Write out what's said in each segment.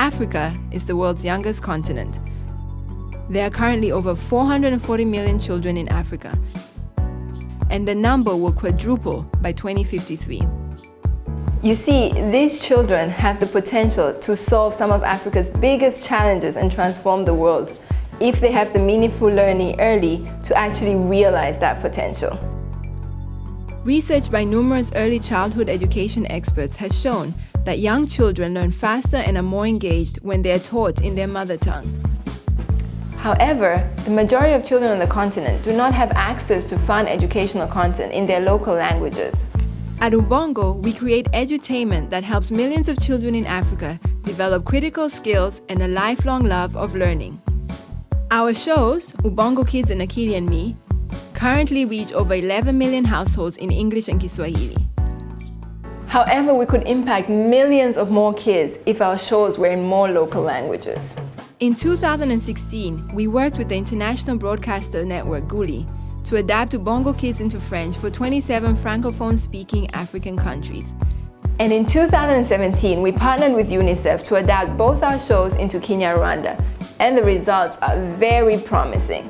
Africa is the world's youngest continent. There are currently over 440 million children in Africa, and the number will quadruple by 2053. You see, these children have the potential to solve some of Africa's biggest challenges and transform the world if they have the meaningful learning early to actually realize that potential. Research by numerous early childhood education experts has shown that young children learn faster and are more engaged when they are taught in their mother tongue. However, the majority of children on the continent do not have access to fun educational content in their local languages. At Ubongo, we create edutainment that helps millions of children in Africa develop critical skills and a lifelong love of learning. Our shows, Ubongo Kids and Akili and Me, currently reach over 11 million households in English and Kiswahili. However, we could impact millions of more kids if our shows were in more local languages. In 2016, we worked with the international broadcaster network Guli to adapt Ubongo Kids into French for 27 francophone-speaking African countries. And in 2017, we partnered with UNICEF to adapt both our shows into Kinyarwanda, and the results are very promising.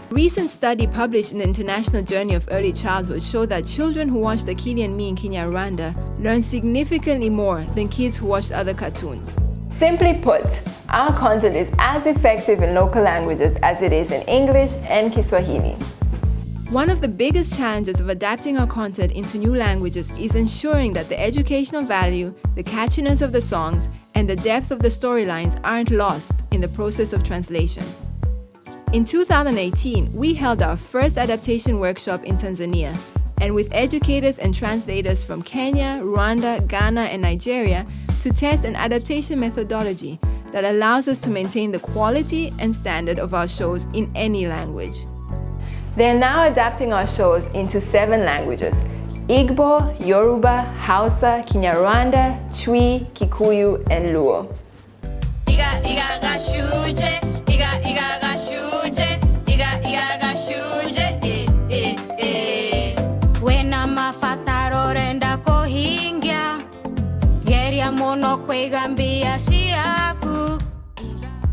A recent study published in the International Journey of Early Childhood showed that children who watched Akili and Me in Kinyarwanda learned significantly more than kids who watched other cartoons. Simply put, our content is as effective in local languages as it is in English and Kiswahili. One of the biggest challenges of adapting our content into new languages is ensuring that the educational value, the catchiness of the songs, and the depth of the storylines aren't lost in the process of translation. In 2018, we held our first adaptation workshop in Tanzania, and with educators and translators from Kenya, Rwanda, Ghana, and Nigeria to test an adaptation methodology that allows us to maintain the quality and standard of our shows in any language. They are now adapting our shows into 7 languages: Igbo, Yoruba, Hausa, Kinyarwanda, Twi, Kikuyu, and Luo.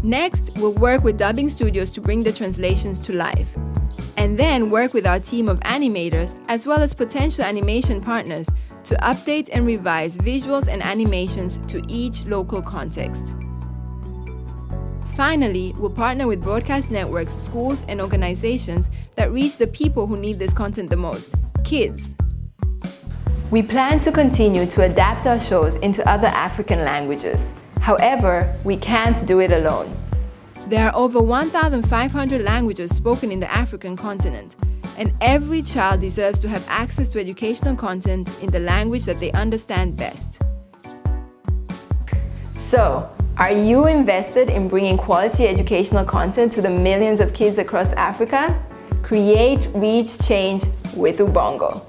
Next, we'll work with dubbing studios to bring the translations to life, and then work with our team of animators as well as potential animation partners to update and revise visuals and animations to each local context. Finally, we'll partner with broadcast networks, schools, and organizations that reach the people who need this content the most: kids. We plan to continue to adapt our shows into other African languages. However, we can't do it alone. There are over 1,500 languages spoken in the African continent, and every child deserves to have access to educational content in the language that they understand best. So, are you invested in bringing quality educational content to the millions of kids across Africa? Create, reach, change with Ubongo.